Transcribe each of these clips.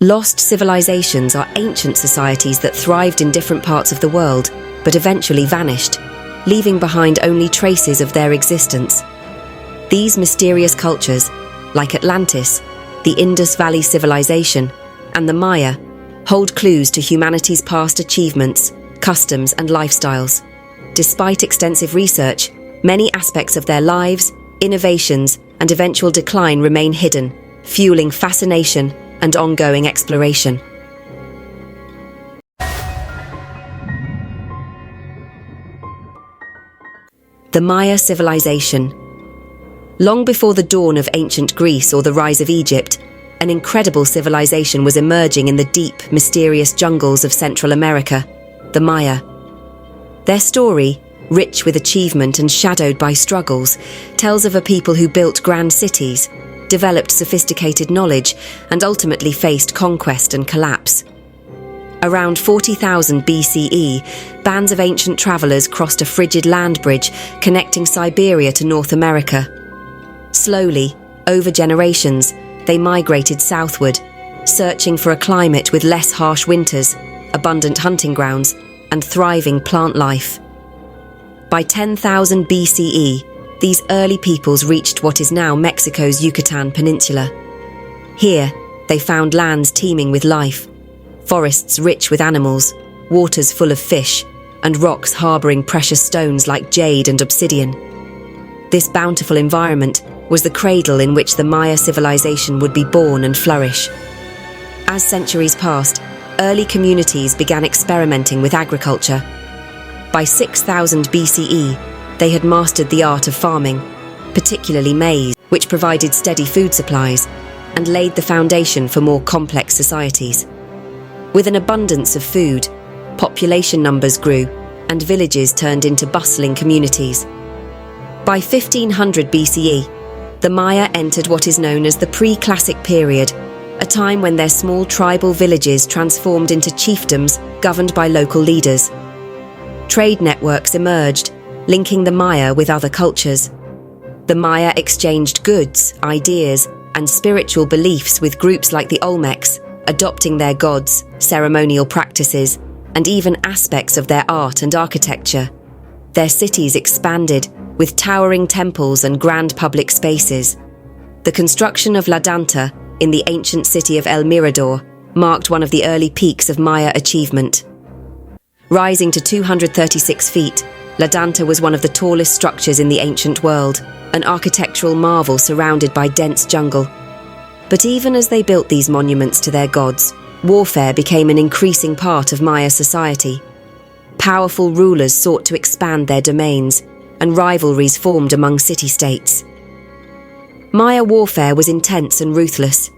Lost civilizations are ancient societies that thrived in different parts of the world, but eventually vanished, leaving behind only traces of their existence. These mysterious cultures, like Atlantis, the Indus Valley Civilization, and the Maya, hold clues to humanity's past achievements, customs, and lifestyles. Despite extensive research, many aspects of their lives, innovations, and eventual decline remain hidden, fueling fascination and ongoing exploration. The Maya civilization. Long before the dawn of ancient Greece or the rise of Egypt, an incredible civilization was emerging in the deep, mysterious jungles of Central America, the Maya. Their story, rich with achievement and shadowed by struggles, tells of a people who built grand cities, developed sophisticated knowledge, and ultimately faced conquest and collapse. Around 40,000 BCE, bands of ancient travelers crossed a frigid land bridge connecting Siberia to North America. Slowly, over generations, they migrated southward, searching for a climate with less harsh winters, abundant hunting grounds, and thriving plant life. By 10,000 BCE, these early peoples reached what is now Mexico's Yucatan Peninsula. Here, they found lands teeming with life, forests rich with animals, waters full of fish, and rocks harboring precious stones like jade and obsidian. This bountiful environment was the cradle in which the Maya civilization would be born and flourish. As centuries passed, early communities began experimenting with agriculture. By 6000 BCE, they had mastered the art of farming, particularly maize, which provided steady food supplies, and laid the foundation for more complex societies. With an abundance of food, population numbers grew, and villages turned into bustling communities. By 1500 BCE, the Maya entered what is known as the pre-classic period, a time when their small tribal villages transformed into chiefdoms governed by local leaders. Trade networks emerged, linking the Maya with other cultures. The Maya exchanged goods, ideas, and spiritual beliefs with groups like the Olmecs, adopting their gods, ceremonial practices, and even aspects of their art and architecture. Their cities expanded, with towering temples and grand public spaces. The construction of La Danta, in the ancient city of El Mirador, marked one of the early peaks of Maya achievement. Rising to 236 feet, La Danta was one of the tallest structures in the ancient world, an architectural marvel surrounded by dense jungle. But even as they built these monuments to their gods, warfare became an increasing part of Maya society. Powerful rulers sought to expand their domains, and rivalries formed among city-states. Maya warfare was intense and ruthless.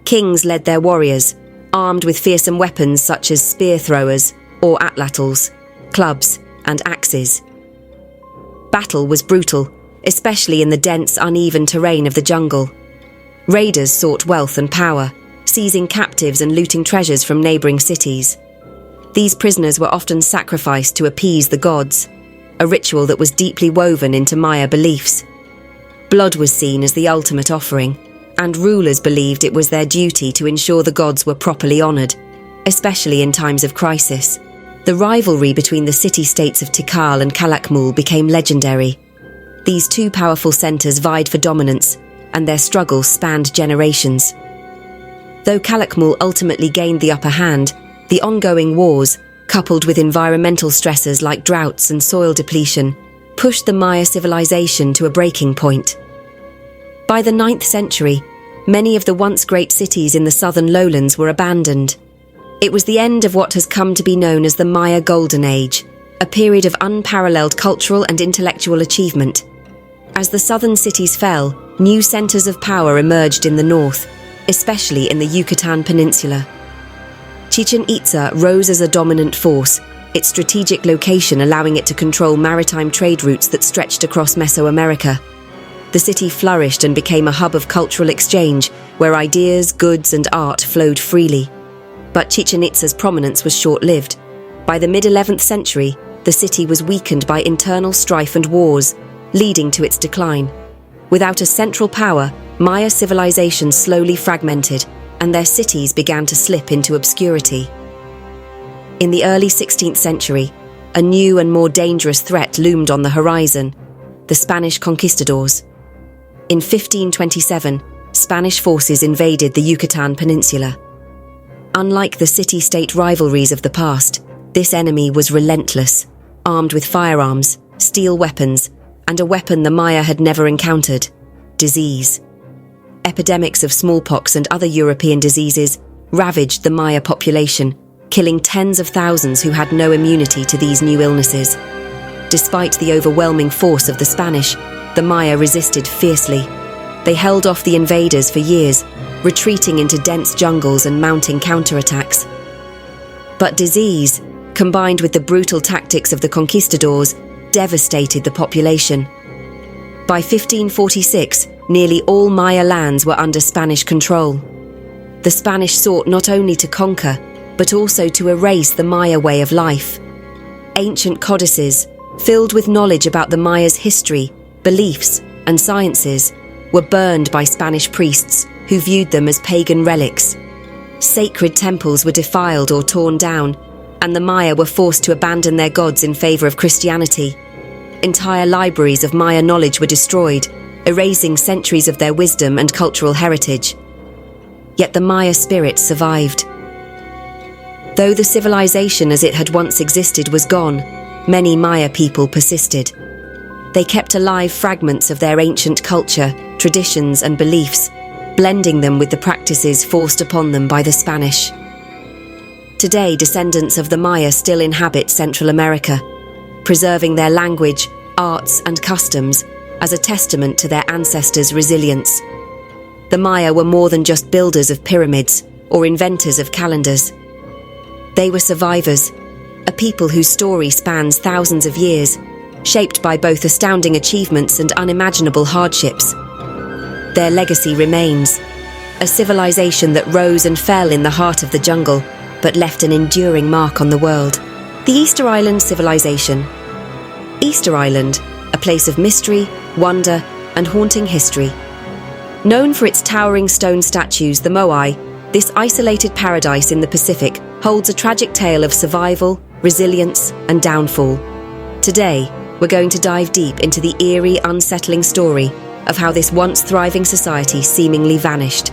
Kings led their warriors, armed with fearsome weapons such as spear throwers or atlatls, clubs, and axes. Battle was brutal, especially in the dense, uneven terrain of the jungle. Raiders sought wealth and power, seizing captives and looting treasures from neighboring cities. These prisoners were often sacrificed to appease the gods, a ritual that was deeply woven into Maya beliefs. Blood was seen as the ultimate offering, and rulers believed it was their duty to ensure the gods were properly honored, especially in times of crisis. The rivalry between the city-states of Tikal and Calakmul became legendary. These two powerful centers vied for dominance, and their struggles spanned generations. Though Calakmul ultimately gained the upper hand, the ongoing wars, coupled with environmental stressors like droughts and soil depletion, pushed the Maya civilization to a breaking point. By the 9th century, many of the once great cities in the southern lowlands were abandoned. It was the end of what has come to be known as the Maya Golden Age, a period of unparalleled cultural and intellectual achievement. As the southern cities fell, new centers of power emerged in the north, especially in the Yucatan Peninsula. Chichen Itza rose as a dominant force, its strategic location allowing it to control maritime trade routes that stretched across Mesoamerica. The city flourished and became a hub of cultural exchange, where ideas, goods, and art flowed freely. But Chichen Itza's prominence was short-lived. By the mid-11th century, the city was weakened by internal strife and wars, leading to its decline. Without a central power, Maya civilization slowly fragmented, and their cities began to slip into obscurity. In the early 16th century, a new and more dangerous threat loomed on the horizon: the Spanish conquistadors. In 1527, Spanish forces invaded the Yucatan Peninsula. Unlike the city-state rivalries of the past, this enemy was relentless, armed with firearms, steel weapons, and a weapon the Maya had never encountered: disease. Epidemics of smallpox and other European diseases ravaged the Maya population, killing tens of thousands who had no immunity to these new illnesses. Despite the overwhelming force of the Spanish, the Maya resisted fiercely. They held off the invaders for years, retreating into dense jungles and mounting counterattacks. But disease, combined with the brutal tactics of the conquistadors, devastated the population. By 1546, nearly all Maya lands were under Spanish control. The Spanish sought not only to conquer, but also to erase the Maya way of life. Ancient codices, filled with knowledge about the Maya's history, beliefs, and sciences, were burned by Spanish priests who viewed them as pagan relics. Sacred temples were defiled or torn down, and the Maya were forced to abandon their gods in favor of Christianity. Entire libraries of Maya knowledge were destroyed, erasing centuries of their wisdom and cultural heritage. Yet the Maya spirit survived. Though the civilization as it had once existed was gone, many Maya people persisted. They kept alive fragments of their ancient culture, traditions, and beliefs, blending them with the practices forced upon them by the Spanish. Today, descendants of the Maya still inhabit Central America, preserving their language, arts, and customs as a testament to their ancestors' resilience. The Maya were more than just builders of pyramids or inventors of calendars. They were survivors, a people whose story spans thousands of years, shaped by both astounding achievements and unimaginable hardships. Their legacy remains, a civilization that rose and fell in the heart of the jungle, but left an enduring mark on the world. The Easter Island civilization. Easter Island, a place of mystery, wonder, and haunting history. Known for its towering stone statues, the Moai, this isolated paradise in the Pacific holds a tragic tale of survival, resilience, and downfall. Today, we're going to dive deep into the eerie, unsettling story of how this once thriving society seemingly vanished.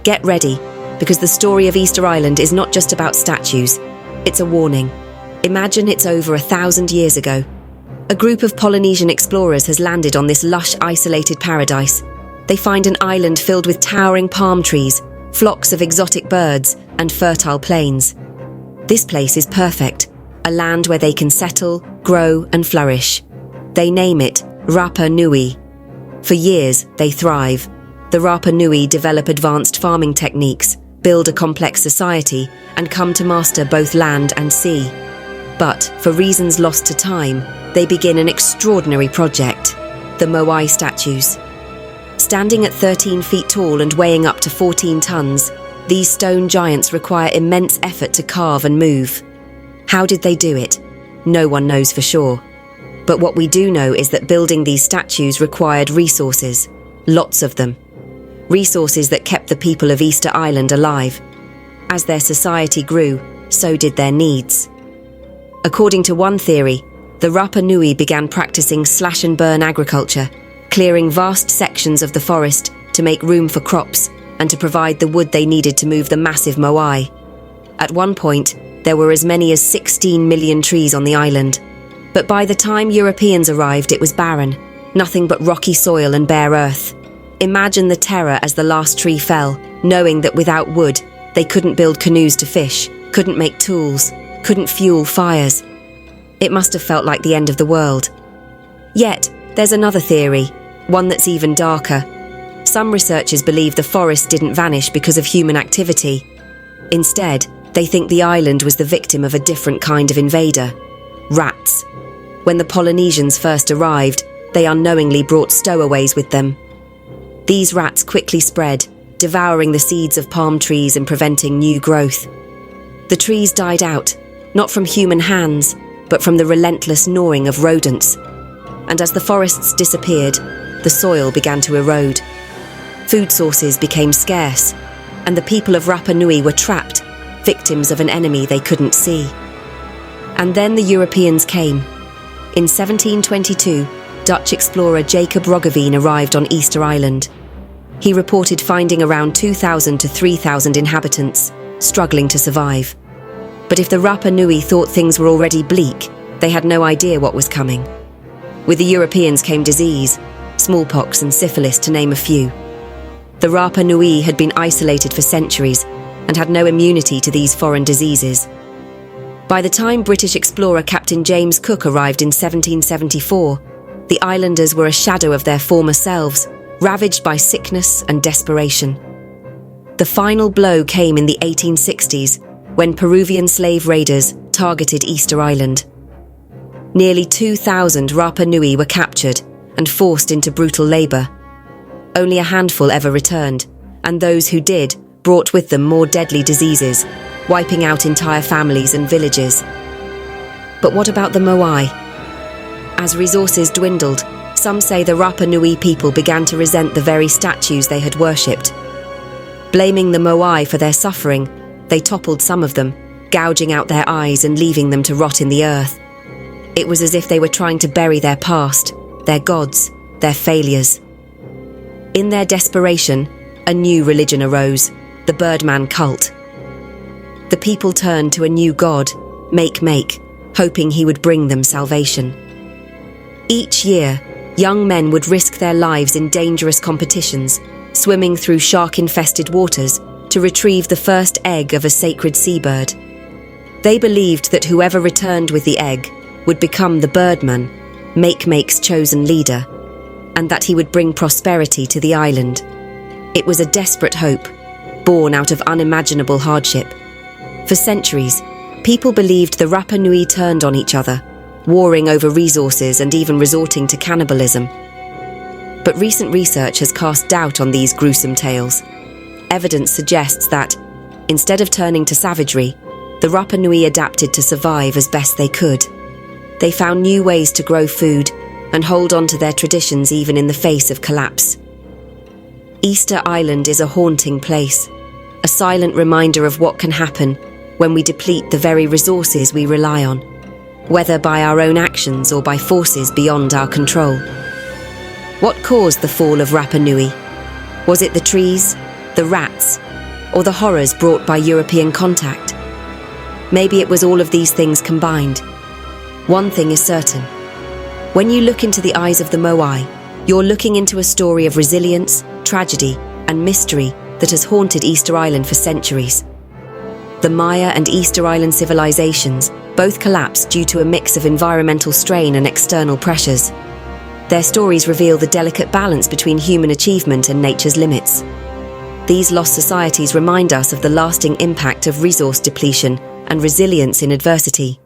Get ready, because the story of Easter Island is not just about statues. It's a warning. Imagine it's over 1,000 years ago. A group of Polynesian explorers has landed on this lush, isolated paradise. They find an island filled with towering palm trees, flocks of exotic birds, and fertile plains. This place is perfect, a land where they can settle, grow, and flourish. They name it Rapa Nui. For years, they thrive. The Rapa Nui develop advanced farming techniques, build a complex society, and come to master both land and sea. But, for reasons lost to time, they begin an extraordinary project: the Moai statues. Standing at 13 feet tall and weighing up to 14 tons, these stone giants require immense effort to carve and move. How did they do it? No one knows for sure. But what we do know is that building these statues required resources, lots of them. Resources that kept the people of Easter Island alive. As their society grew, so did their needs. According to one theory, the Rapa Nui began practicing slash-and-burn agriculture, clearing vast sections of the forest to make room for crops and to provide the wood they needed to move the massive Moai. At one point, there were as many as 16 million trees on the island. But by the time Europeans arrived, it was barren, nothing but rocky soil and bare earth. Imagine the terror as the last tree fell, knowing that without wood, they couldn't build canoes to fish, couldn't make tools, couldn't fuel fires. It must have felt like the end of the world. Yet, there's another theory, one that's even darker. Some researchers believe the forest didn't vanish because of human activity. Instead, they think the island was the victim of a different kind of invader: rats. When the Polynesians first arrived, they unknowingly brought stowaways with them. These rats quickly spread, devouring the seeds of palm trees and preventing new growth. The trees died out, not from human hands, but from the relentless gnawing of rodents. And as the forests disappeared, the soil began to erode. Food sources became scarce. and the people of Rapa Nui were trapped, victims of an enemy they couldn't see. And then the Europeans came. In 1722, Dutch explorer Jacob Roggeveen arrived on Easter Island. He reported finding around 2,000 to 3,000 inhabitants, struggling to survive. But if the Rapa Nui thought things were already bleak, they had no idea what was coming. With the Europeans came disease, smallpox and syphilis to name a few. The Rapa Nui had been isolated for centuries and had no immunity to these foreign diseases. By the time British explorer Captain James Cook arrived in 1774, the islanders were a shadow of their former selves, ravaged by sickness and desperation. The final blow came in the 1860s, when Peruvian slave raiders targeted Easter Island. Nearly 2,000 Rapa Nui were captured and forced into brutal labour. Only a handful ever returned, and those who did brought with them more deadly diseases, wiping out entire families and villages. But what about the Moai? As resources dwindled, some say the Rapa Nui people began to resent the very statues they had worshipped. Blaming the Moai for their suffering, they toppled some of them, gouging out their eyes and leaving them to rot in the earth. It was as if they were trying to bury their past, their gods, their failures. In their desperation, a new religion arose, the Birdman cult. The people turned to a new god, Make, hoping he would bring them salvation. Each year, young men would risk their lives in dangerous competitions, swimming through shark-infested waters to retrieve the first egg of a sacred seabird. They believed that whoever returned with the egg would become the Birdman, Make's chosen leader, and that he would bring prosperity to the island. It was a desperate hope, born out of unimaginable hardship. For centuries, people believed the Rapa Nui turned on each other, warring over resources and even resorting to cannibalism. But recent research has cast doubt on these gruesome tales. Evidence suggests that, instead of turning to savagery, the Rapa Nui adapted to survive as best they could. They found new ways to grow food and hold on to their traditions even in the face of collapse. Easter Island is a haunting place, a silent reminder of what can happen when we deplete the very resources we rely on, whether by our own actions or by forces beyond our control. What caused the fall of Rapa Nui? Was it the trees, the rats, or the horrors brought by European contact? Maybe it was all of these things combined. One thing is certain. When you look into the eyes of the Moai, you're looking into a story of resilience, tragedy, and mystery that has haunted Easter Island for centuries. The Maya and Easter Island civilizations both collapsed due to a mix of environmental strain and external pressures. Their stories reveal the delicate balance between human achievement and nature's limits. These lost societies remind us of the lasting impact of resource depletion and resilience in adversity.